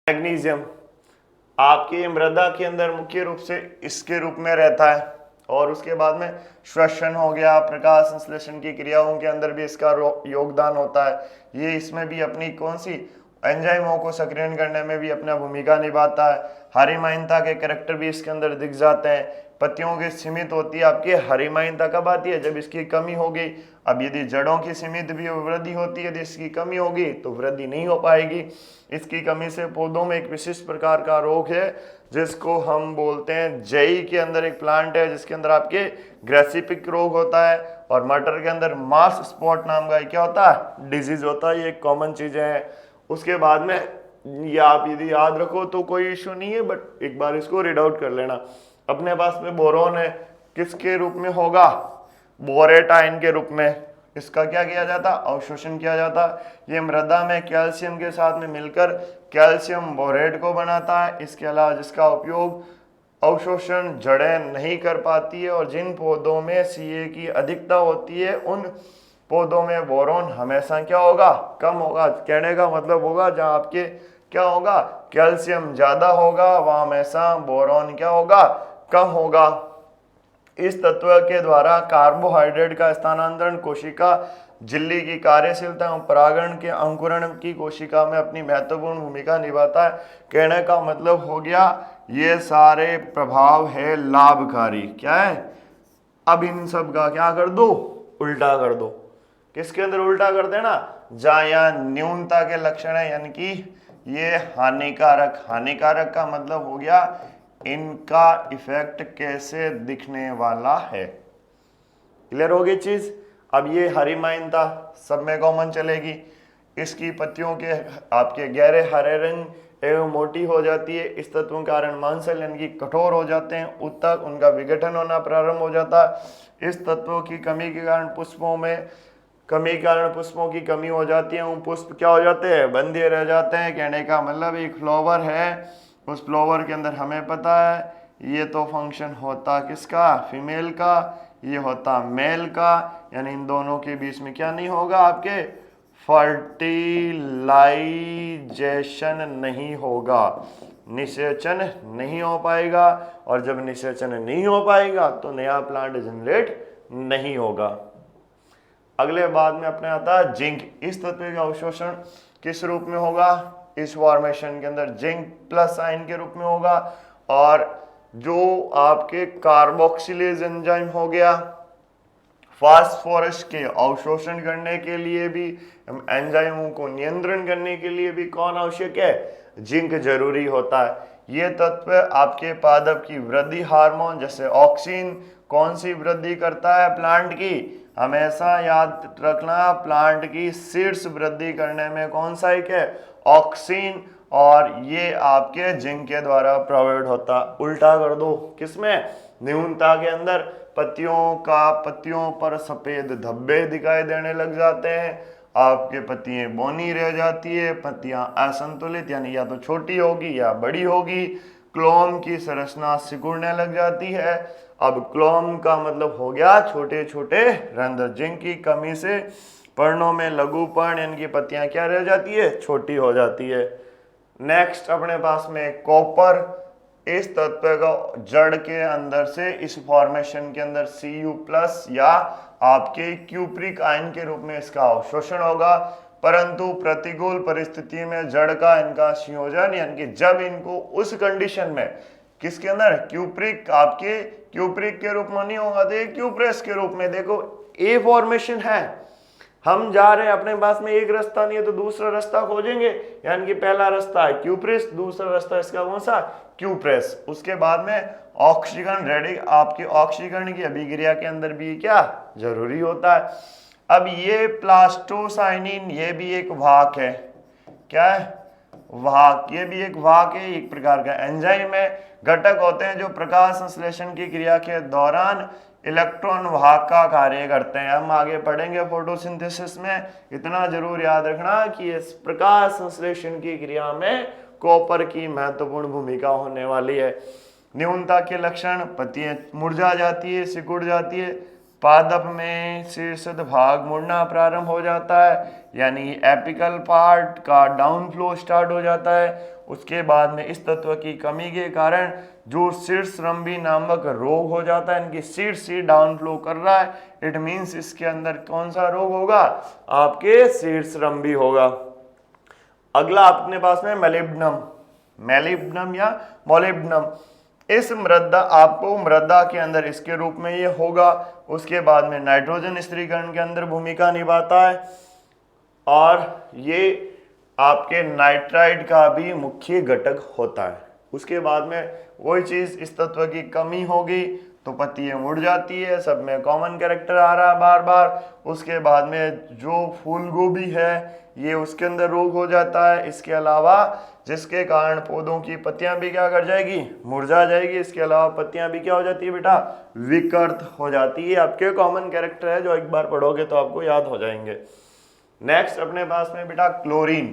Magnesium आपकी मृदा के अंदर मुख्य रूप से इसके रूप में रहता है और उसके बाद में श्वसन हो गया, प्रकाश संश्लेषण की क्रियाओं के अंदर भी इसका योगदान होता है। ये इसमें भी अपनी कौन सी एंजाइमों को सक्रियण करने में भी अपना भूमिका निभाता है। हरिमाइनता के कैरेक्टर भी इसके अंदर दिख जाते हैं। पत्तियों की सीमित होती है आपकी हरिमाइनता कब आती है? जब इसकी कमी होगी। अब यदि जड़ों की सीमित भी वृद्धि होती है, यदि इसकी कमी होगी तो वृद्धि नहीं हो पाएगी। इसकी कमी से पौधों में एक विशिष्ट प्रकार का रोग है जिसको हम बोलते हैं, जई के अंदर एक प्लांट है जिसके अंदर आपके ग्रेसिपिक रोग होता है और मटर के अंदर मास स्पॉट नाम का क्या होता है? डिजीज होता है। ये कॉमन चीजें हैं। उसके बाद में ये आप यदि याद रखो तो कोई इशू नहीं है, बट एक बार इसको रीड आउट कर लेना। अपने पास में बोरोन है, किसके रूप में होगा? बोरेट आयन के रूप में। इसका क्या किया जाता? अवशोषण किया जाता। ये मृदा में कैल्शियम के साथ में मिलकर कैल्शियम बोरेट को बनाता है। इसके अलावा जिसका उपयोग अवशोषण जड़ें नहीं कर पाती है और जिन पौधों में सीए की अधिकता होती है उन पौधों में बोरोन हमेशा क्या होगा? कम होगा। कहने का मतलब होगा जहां आपके क्या होगा? कैल्शियम ज्यादा होगा, वहां हमेशा बोरोन क्या होगा? कम होगा। इस तत्व के द्वारा कार्बोहाइड्रेट का स्थानांतरण कोशिका झिल्ली की कार्यशीलता एवं परागण के अंकुरण की कोशिका में अपनी महत्वपूर्ण भूमिका निभाता है। कहने का मतलब हो गया ये सारे प्रभाव है लाभकारी। क्या है? अब इन सब का क्या कर दो? उल्टा कर दो। किसके अंदर उल्टा कर देना? जहां यहाँ न्यूनता के लक्षण है, यानी कि ये हानिकारक। हानिकारक का मतलब हो गया इनका इफेक्ट कैसे दिखने वाला है। क्लियर होगी चीज? अब ये हरिमाइनता सब में कॉमन चलेगी। इसकी पत्तियों के आपके गहरे हरे रंग एवं मोटी हो जाती है। इस तत्वों के कारण मांसल यानी कि कठोर हो जाते हैं। उत्तक उनका विघटन होना प्रारंभ हो जाता है। इस तत्वों की कमी के कारण पुष्पों की कमी हो जाती है। पुष्प क्या हो जाते हैं? बंधे रह जाते हैं। कहने का मतलब एक फ्लावर है, उस फ्लावर के अंदर हमें पता है ये तो फंक्शन होता किसका? फीमेल का, ये होता मेल का। यानी इन दोनों के बीच में क्या नहीं होगा? आपके फर्टिलाइजेशन नहीं होगा, निषेचन नहीं हो पाएगा। और जब निषेचन नहीं हो पाएगा तो नया प्लांट जनरेट नहीं होगा। अगले बाद में अपने आता है जिंक। इस तत्व का अवशोषण किस रूप में होगा? इस फॉर्मेशन के अंदर जिंक प्लस आयन के रूप में होगा। और जो आपके कार्बोक्सिलेज एंजाइम हो गया, फास्फोरस के अवशोषण करने के लिए भी, एंजाइमों को नियंत्रण करने के लिए भी कौन आवश्यक है? जिंक जरूरी होता है। ये तत्व आपके पादप की वृद्धि हार्मोन जैसे ऑक्सिन कौन सी वृद्धि करता है? प्लांट की। हमेशा याद रखना, प्लांट की सीड्स वृद्धि करने में कौन सा एक है? ऑक्सिन। और ये आपके जिंक के द्वारा प्रोवाइड होता। उल्टा कर दो। किसमें? न्यूनता के अंदर पत्तियों पर सफेद धब्बे दिखाई देने लग जाते हैं। आपके पत्तियां बौनी रह जाती है, पत्तियां असंतुलित यानी या तो छोटी होगी या बड़ी होगी। क्लोम की संरचना सिकुड़ने लग जाती है। अब क्लोम का मतलब हो गया छोटे छोटे रंध्र। जिंक की कमी से पर्णों में लघु पर्ण यानी कि पत्तियां क्या रह जाती है? छोटी हो जाती है। नेक्स्ट अपने पास में कॉपर। इस तत्व का जड़ के अंदर से इस फॉर्मेशन के अंदर Cu+ या आपके क्यूप्रिक आयन के रूप में इसका अवशोषण होगा। परंतु प्रतिकूल परिस्थिति में जड़ का इनका संयोजन यानी कि जब इनको उस कंडीशन में किसके अंदर? क्यूप्रिक, आपके क्यूप्रिक के रूप में नहीं होगा तो क्यूप्रेस के रूप में। देखो ए फॉर्मेशन है, हम जा रहे हैं, अपने पास में एक रास्ता नहीं है तो दूसरा रास्ता खोजेंगे। यानी कि पहला रास्ता है क्यूप्रेस, दूसरा रास्ता इसका कौन सा? क्यूप्रेस। उसके बाद में ऑक्सीकरण रेडी, आपके ऑक्सीकरण की अभिक्रिया के अंदर भी क्या जरूरी होता है? अब ये प्लास्टोसाइनिन ये भी एक वाहक है। क्या है? वाहक। ये भी एक वाहक है, एक प्रकार का एंजाइम है। घटक होते हैं जो प्रकाश संश्लेषण की क्रिया के दौरान इलेक्ट्रॉन वाहक का कार्य करते हैं। हम आगे पढ़ेंगे फोटोसिंथेसिस में। इतना जरूर याद रखना कि इस प्रकाश संश्लेषण की क्रिया में कॉपर की महत्वपूर्ण भूमिका होने वाली है। न्यूनता के लक्षण, पत्तियां मुरझा जाती है, सिकुड़ जाती है, पादप में शीर्षद भाग मुड़ना प्रारंभ हो जाता है, यानी एपिकल पार्ट का डाउनफ्लो स्टार्ट हो जाता है। उसके बाद में इस तत्व की कमी के कारण जो शीर्षरंभी नामक रोग हो जाता है, इनकी शीर्ष से डाउनफ्लो कर रहा है, इट मीन्स इसके अंदर कौन सा रोग होगा, आपके शीर्षरंभी होगा। अगला अपने पास में मेलिब्नम या मोलिब्नम। इस मृदा आपको मृदा के अंदर इसके रूप में ये होगा। उसके बाद में नाइट्रोजन स्थिरीकरण के अंदर भूमिका निभाता है और ये आपके नाइट्राइड का भी मुख्य घटक होता है। उसके बाद में वही चीज, इस तत्व की कमी होगी तो पत्तियां मुड़ जाती है, सब में कॉमन कैरेक्टर आ रहा है बार बार। उसके बाद में जो फूल गोभी है ये उसके अंदर रोग हो जाता है। इसके अलावा जिसके कारण पौधों की पत्तियां भी क्या कर जाएगी, मुरझा जाएगी। इसके अलावा पत्तियां भी क्या हो जाती है बेटा, विकृत हो जाती है। आपके कॉमन कैरेक्टर है जो एक बार पढ़ोगे तो आपको याद हो जाएंगे। नेक्स्ट अपने पास में बेटा क्लोरीन।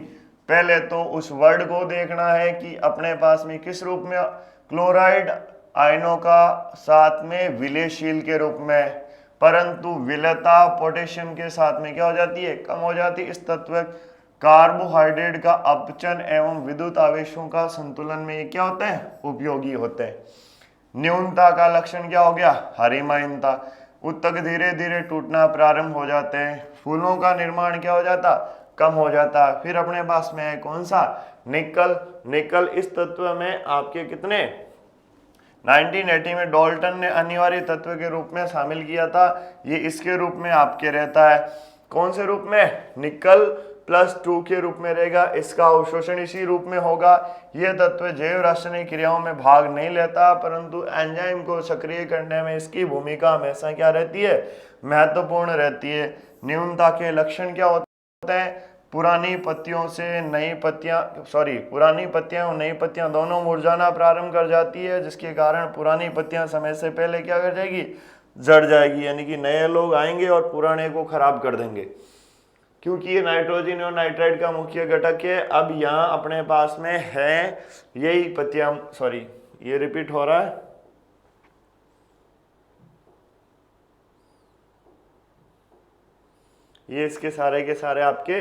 पहले तो उस वर्ड को देखना है कि अपने पास में किस रूप में, क्लोराइड आयनों का साथ में विलयशील के रूप में, परंतु विलयता पोटेशियम के साथ में क्या हो जाती है, कम हो जाती है। इस तत्व कार्बोहाइड्रेट का अपचन एवं विद्युत आवेशों का संतुलन में ये क्या होते हैं, उपयोगी होते हैं। न्यूनता का लक्षण क्या हो गया, हरिमयता। उत्तक धीरे धीरे टूटना प्रारंभ हो जाते हैं। फूलों का निर्माण क्या हो जाता, कम हो जाता है। फिर अपने पास में है कौन सा, निकल। इस तत्व में आपके कितने, 1980 में डाल्टन ने अनिवार्य तत्व के रूप में शामिल किया था। ये इसके रूप में आपके रहता है, कौन से रूप में, निकल +2 के रूप में रहेगा। इसका अवशोषण इसी रूप में होगा। यह तत्व जैव रासायनिक क्रियाओं में भाग नहीं लेता, परंतु एंजाइम को सक्रिय करने में इसकी भूमिका हमेशा क्या रहती है, महत्वपूर्ण रहती है। न्यूनता के लक्षण क्या होते हैं, पुरानी पत्तियां और नई पत्तियां दोनों मुरझाना प्रारंभ कर जाती है, जिसके कारण पुरानी पत्तियां समय से पहले क्या कर जाएगी, जड़ जाएगी, यानी कि नए लोग आएंगे और पुराने को खराब कर देंगे, क्योंकि ये नाइट्रोजन और नाइट्राइड का मुख्य घटक है। अब यहाँ अपने पास में है यही पत्तियां, ये रिपीट हो रहा है, ये इसके सारे के सारे आपके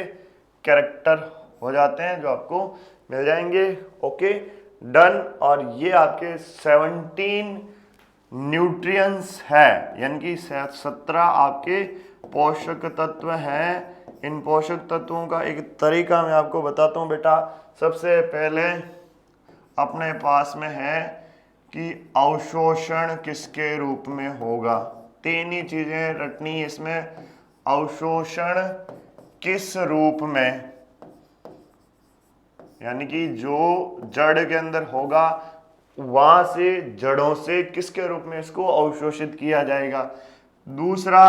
कैरेक्टर हो जाते हैं जो आपको मिल जाएंगे। Okay done. और ये आपके 17 न्यूट्रिएंट्स है, यानी कि 17 आपके पोषक तत्व हैं। इन पोषक तत्वों का एक तरीका मैं आपको बताता हूँ बेटा। सबसे पहले अपने पास में है कि अवशोषण किसके रूप में होगा, 3 ही चीजें रटनी इसमें। अवशोषण किस रूप में, यानी कि जो जड़ के अंदर होगा वहां से, जड़ों से किसके रूप में इसको अवशोषित किया जाएगा। दूसरा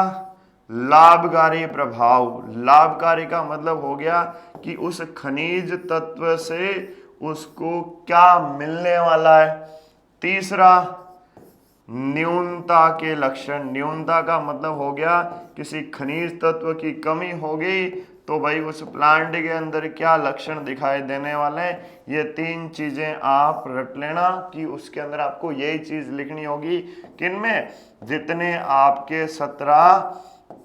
लाभकारी प्रभाव। लाभकारी का मतलब हो गया कि उस खनिज तत्व से उसको क्या मिलने वाला है। तीसरा न्यूनता के लक्षण। न्यूनता का मतलब हो गया किसी खनिज तत्व की कमी हो गई तो भाई उस प्लांट के अंदर क्या लक्षण दिखाई देने वाले हैं। ये 3 चीजें आप रट लेना कि उसके अंदर आपको यही चीज लिखनी होगी। किनमें, जितने आपके 17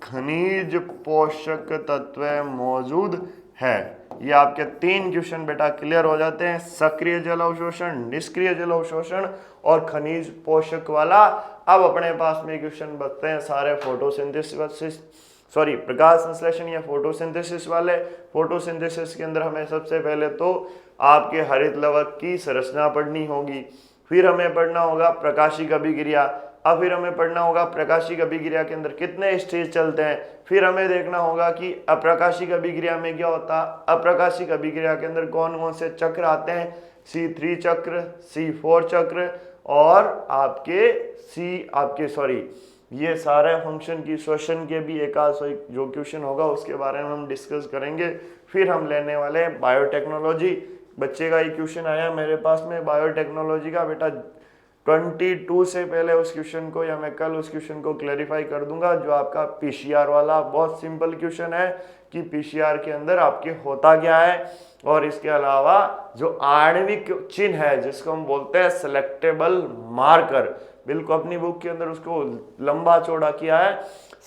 खनिज पोषक तत्व मौजूद है। ये आपके 3 क्वेश्चन बेटा क्लियर हो जाते हैं, सक्रिय जल अवशोषण, निष्क्रिय जल अवशोषण और खनिज पोषक वाला। अब अपने पास में क्वेश्चन बचते हैं सारे प्रकाश संश्लेषण या फोटोसिंथेसिस वाले। फोटोसिंथेसिस के अंदर हमें सबसे पहले तो आपके हरित लवक की संरचना पढ़नी होगी, फिर हमें पढ़ना होगा प्रकाशिक अभिक्रिया, अब फिर हमें पढ़ना होगा प्रकाशिक अभिक्रिया के अंदर कितने स्टेज चलते हैं, फिर हमें देखना होगा कि अप्रकाशिक अभिक्रिया में क्या होता है, अप्रकाशिक अभिक्रिया के अंदर कौन कौन से चक्र आते हैं, C3 चक्र, C4 चक्र और ये सारे फंक्शन की श्वसन के भी एक जो क्वेश्चन होगा उसके बारे में हम डिस्कस करेंगे। फिर हम लेने वाले हैं बायोटेक्नोलॉजी। बच्चे का ये क्वेश्चन आया मेरे पास में बायोटेक्नोलॉजी का बेटा 22 से पहले उस क्वेश्चन को, या मैं कल उस क्वेश्चन को क्लैरिफाई कर दूंगा, जो आपका पीसीआर वाला बहुत सिंपल क्वेश्चन है कि पीसीआर के अंदर आपके होता क्या है। और इसके अलावा जो आणविक चिन्ह है जिसको हम बोलते हैं सिलेक्टेबल मार्कर, बिल्कुल अपनी बुक के अंदर उसको लंबा चौड़ा किया है।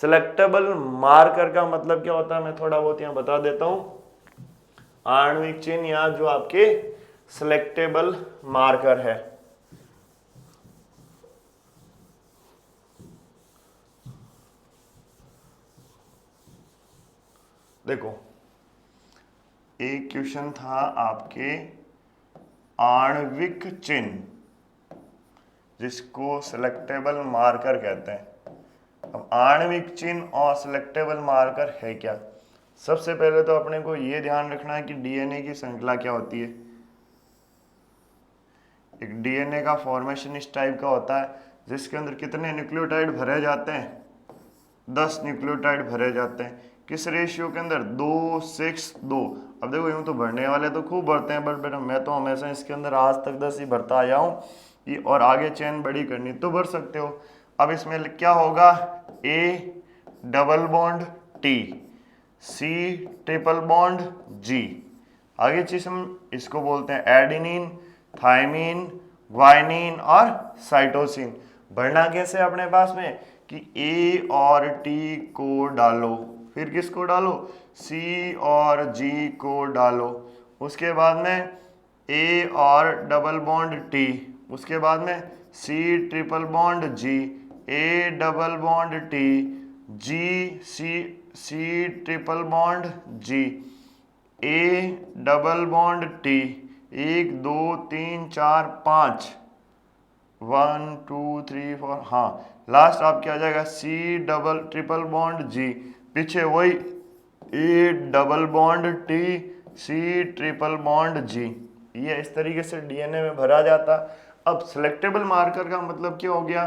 सिलेक्टेबल मार्कर का मतलब क्या होता है मैं थोड़ा बहुत यहाँ बता देता हूं। आणविक चिन्ह या जो आपके सिलेक्टेबल मार्कर है, देखो एक क्वेश्चन था आपके आणविक चिन्ह जिसको सिलेक्टेबल मार्कर कहते हैं। अब आणविक चिन्ह और सिलेक्टेबल मार्कर है क्या? सबसे पहले तो अपने को यह ध्यान रखना है कि डीएनए की श्रृंखला क्या होती है। एक डीएनए का फॉर्मेशन इस टाइप का होता है जिसके अंदर कितने न्यूक्लियोटाइड भरे जाते हैं? 10 न्यूक्लियोटाइड भरे जाते हैं। किस रेशियो के अंदर? 2:6:2। अब देखो यूं तो भरने वाले तो खूब भरते हैं, बट मैं तो हमेशा इसके अंदर आज तक 10 ही भरता आया हूँ, और आगे चेन बड़ी करनी तो भर सकते हो। अब इसमें क्या होगा? A double bond T, C triple bond G। आगे चीज हम इसको बोलते हैं एडेनिन, थायमीन, ग्वाइनिन और साइटोसिन। भरना कैसे अपने पास में कि A और T को डालो, फिर किसको डालो? C और G को डालो, उसके बाद में A और डबल बॉन्ड T, उसके बाद में C triple bond G, A double bond T, G C triple bond G, A double bond T। 1 2 3 4 5, 1 2 3 4, हाँ लास्ट आप क्या आ जाएगा? C double triple bond G, पीछे वही A double bond T, C triple bond G। ये इस तरीके से डीएनए में भरा जाता। अब सिलेक्टेबल मार्कर का मतलब क्या हो गया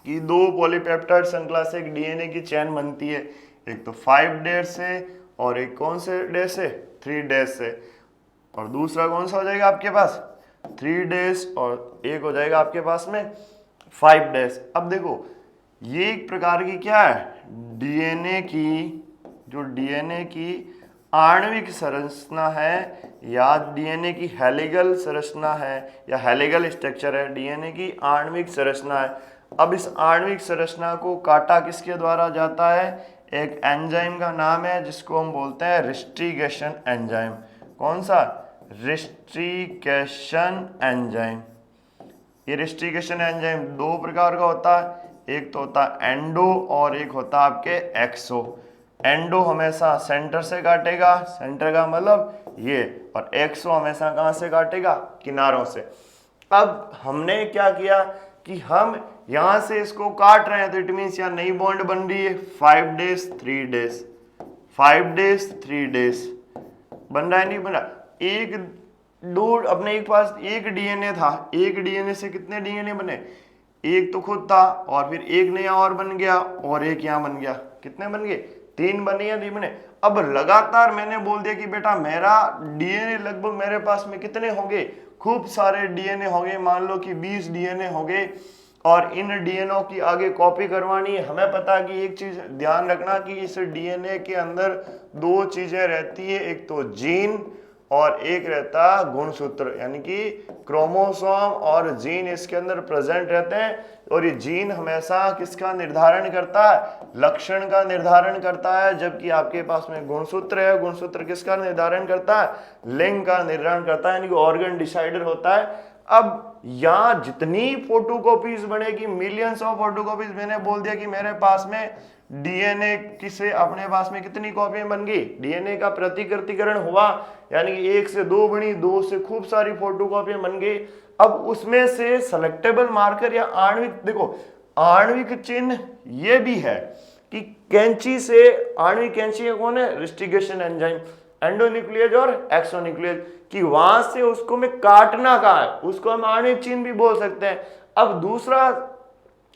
कि 2 पॉलीपेप्टाइड श्रृंखला से एक डीएनए की चेन बनती है, एक तो 5 डेज से और एक कौन से डेज से? 3 डेज से, और दूसरा कौन सा हो जाएगा आपके पास? 3 डेज, और एक हो जाएगा आपके पास में 5 डेज। अब देखो ये एक प्रकार की क्या है? डीएनए की, जो डीएनए की आणविक संरचना है या डीएनए की हेलिकल संरचना है या हेलिकल स्ट्रक्चर है, डीएनए की आणविक संरचना है। अब इस आणविक संरचना को काटा किसके द्वारा जाता है? एक एंजाइम का नाम है जिसको हम बोलते हैं रिस्ट्रिगेशन एंजाइम। कौन सा? रिस्ट्रिगेशन एंजाइम। ये रिस्ट्रिगेशन एंजाइम 2 प्रकार का होता है, एक तो होता है एंडो और एक होता है आपके एक्सो। एंडो हमेशा सेंटर से काटेगा, सेंटर का मतलब ये, और एक्सो हमेशा कहां से काटेगा? किनारों से। अब हमने क्या किया कि हम यहां से इसको काट रहे हैं, तो इट मीन्स यहाँ नई बॉन्ड बन रही है 5 डेज 3 डेज, 5 डेज 3 डेज बन रहा है, नहीं बन रहा? एक दो अपने एक पास एक डीएनए था, एक डीएनए से कितने डीएनए बने? एक तो खुद था और फिर एक नया और बन गया और एक यहाँ बन गया। कितने बन गए? 3 बने या 3 बने। अब लगातार मैंने बोल दिया कि बेटा मेरा डीएनए लगभग मेरे पास में कितने होंगे? खूब सारे डीएनए हो गए, मान लो कि 20 डीएनए हो गए, और इन डीएनए की आगे कॉपी करवानी है। हमें पता है कि एक चीज ध्यान रखना कि इस डीएनए के अंदर 2 चीजें रहती है, एक तो जीन और एक रहता गुणसूत्र, यानी कि क्रोमोसोम और जीन इसके अंदर प्रेजेंट रहते हैं। और ये जीन हमेशा किसका निर्धारण करता है? लक्षण का निर्धारण करता है, जबकि आपके पास में गुणसूत्र है, गुणसूत्र किसका निर्धारण करता है? लिंग का निर्धारण करता है, यानी कि ऑर्गन डिसाइडर होता है। अब यहाँ जितनी फोटोकॉपीज बनेगी, मिलियंस ऑफ फोटोकॉपीज, मैंने बोल दिया कि मेरे पास में डीएनए किसे अपने पास में कितनी कॉपियां बन गई? डीएनए का प्रतिकृतिकरण हुआ, यानी कि 1 से 2 बनी, 2 से खूब सारी फोटोकॉपियां बन गई। अब उसमें से सेलेक्टेबल मार्कर या आणविक, देखो आणविक चिन्ह ये भी है कि कैंची से, आणविक कैंची कौन है? रिस्ट्रिगेशन एंजाइम, एंडोन्यूक्लियज और एक्सोन्यूक्लियज, कि वहां से उसको मैं काटना कहा है, उसको हम आणविक चिन्ह भी बोल सकते हैं। अब दूसरा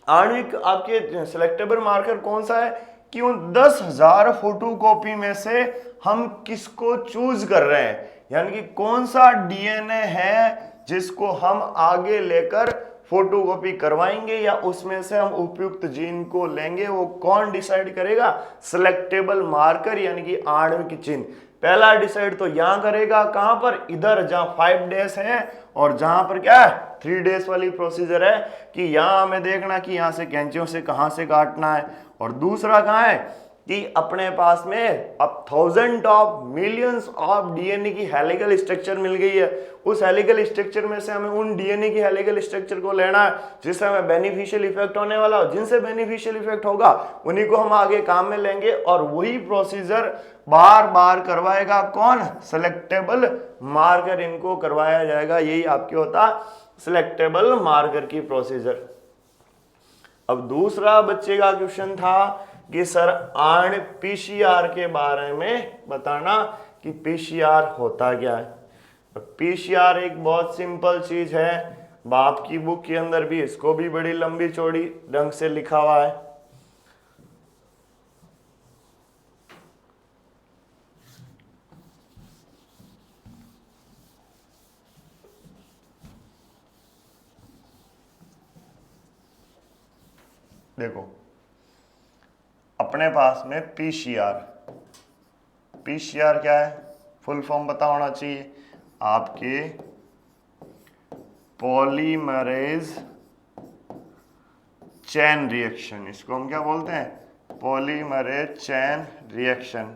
आणविक आपके सिलेक्टेबल मार्कर कौन सा है कि उन 10,000 फोटोकॉपी में से हम किसको चूज कर रहे हैं, यानी कि कौन सा डीएनए है जिसको हम आगे लेकर फोटोकॉपी करवाएंगे या उसमें से हम उपयुक्त जीन को लेंगे, वो कौन डिसाइड करेगा? सिलेक्टेबल मार्कर यानी कि आणविक चिन्ह। पहला डिसाइड तो यहां करेगा, कहां पर, इधर जहां 5 डेज है और जहां पर क्या है 3 डेज वाली प्रोसीजर है, कि यहां हमें देखना कि यहां से कैंचियों से कहां से काटना है। और दूसरा कहां है कि अपने पास में अब 1000 ऑफ मिलियंस ऑफ डीएनए की हेलिकल स्ट्रक्चर मिल गई है। उस हेलिकल स्ट्रक्चर में से हमें उन डीएनए की हेलिकल स्ट्रक्चर को लेना है जिससे हमें बेनिफिशियल इफेक्ट होने वाला हो। जिनसे बेनिफिशियल इफेक्ट होगा उन्हीं को हम आगे काम में लेंगे, और वही प्रोसीजर बार बार करवाएगा कौन, सिलेक्टेबल मार्कर इनको करवाया जाएगा। यही आपके होता सिलेक्टेबल मार्कर की प्रोसीजर। अब दूसरा बच्चे का क्वेश्चन था कि सर आर पीसीआर के बारे में बताना कि पीसीआर होता क्या है। पीसीआर एक बहुत सिंपल चीज है, बाप की बुक के अंदर भी इसको भी बड़ी लंबी चौड़ी ढंग से लिखा हुआ है। देखो अपने पास में पीसीआर, पीसीआर क्या है, फुल फॉर्म पता होना चाहिए आपके, पॉलीमरेज चेन रिएक्शन। इसको हम क्या बोलते हैं, पॉलीमरेज चेन रिएक्शन।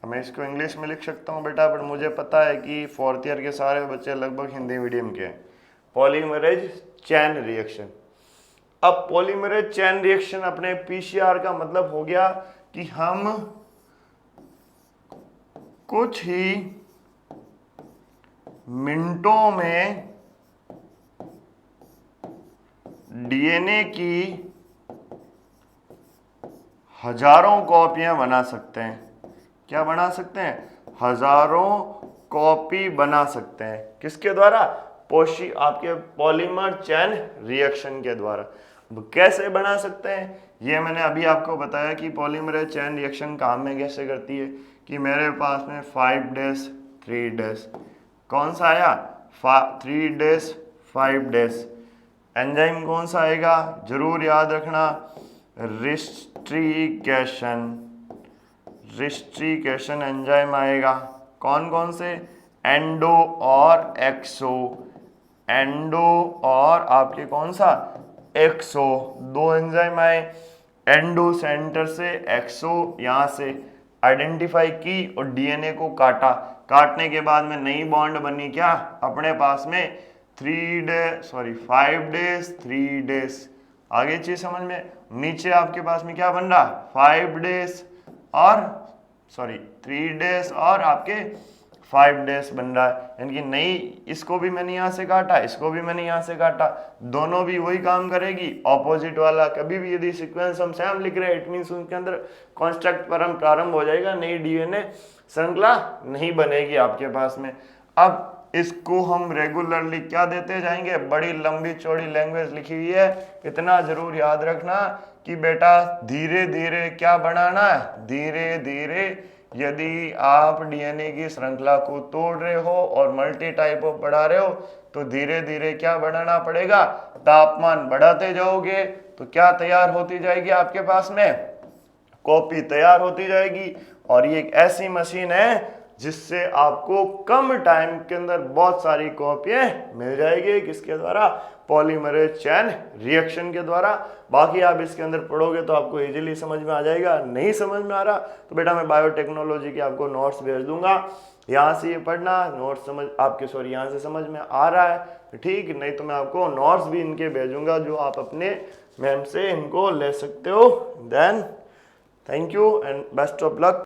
मैं इसको इंग्लिश में लिख सकता हूँ बेटा, बट मुझे पता है कि 4th ईयर के सारे बच्चे लगभग हिंदी मीडियम के हैं। Polymerase chain reaction. अब पॉलीमरेज चेन रिएक्शन अपने पीसीआर का मतलब हो गया कि हम कुछ ही मिनटों में डीएनए की हजारों कॉपियां बना सकते हैं। क्या बना सकते हैं, हजारों कॉपी बना सकते हैं। किसके द्वारा, आपके पॉलीमर चेन रिएक्शन के द्वारा। कैसे बना सकते हैं, ये मैंने अभी आपको बताया कि पॉलीमरेज चेन रिएक्शन काम में कैसे करती है। कि मेरे पास में 5 डेज 3 डेज, कौन सा आया 3 डेज 5 डेज। एंजाइम कौन सा आएगा, जरूर याद रखना, रिस्ट्रिकेशन, रिस्ट्रिकेशन एंजाइम आएगा। कौन कौन से, एंडो और एक्सो, एंडो और आपके कौन सा एक्सो, 2 एंजाइम आए। एंडो सेंटर से, एक्सो यहां से आइडेंटिफाई की और डीएनए को काटा। काटने के बाद में नई बॉन्ड बनी, क्या अपने पास में 5 डेज 3 डेज। आगे चीज समझ में, नीचे आपके पास में क्या बन रहा, 5 डेज और 3 डेज और आपके 5 डेज बन रहा है। यानी कि नई, इसको भी मैंने यहां से काटा, इसको भी मैंने यहां से काटा, दोनों भी वही काम करेगी। ऑपोजिट वाला कभी भी यदि सीक्वेंस हम सेम लिख रहे हैं, इट मींस उनके अंदर कॉन्स्ट्रक्ट प्रारंभ हो जाएगा, नई डीएनए श्रृंखला नहीं बनेगी आपके पास में। अब इसको हम रेगुलरली क्या देते जाएंगे, बड़ी लंबी चौड़ी लैंग्वेज लिखी हुई है। इतना जरूर याद रखना कि बेटा धीरे धीरे क्या बनाना है, धीरे धीरे यदि आप डीएनए की श्रृंखला को तोड़ रहे हो और मल्टी टाइप ऑफ बढ़ा रहे हो तो धीरे धीरे क्या बढ़ाना पड़ेगा, तापमान बढ़ाते जाओगे तो क्या तैयार होती जाएगी आपके पास में, कॉपी तैयार होती जाएगी। और ये एक ऐसी मशीन है जिससे आपको कम टाइम के अंदर बहुत सारी कॉपियां मिल जाएगी। किसके द्वारा, पॉलीमरेज चेन रिएक्शन के द्वारा। बाकी आप इसके अंदर पढ़ोगे तो आपको इजीली समझ में आ जाएगा। नहीं समझ में आ रहा तो बेटा मैं बायोटेक्नोलॉजी के आपको नोट्स भेज दूंगा, यहाँ से ये पढ़ना, नोट्स समझ आपके यहाँ से समझ में आ रहा है ठीक, नहीं तो मैं आपको नोट्स भी इनके भेजूंगा जो आप अपने मैम से इनको ले सकते हो। Then thank you and best of luck.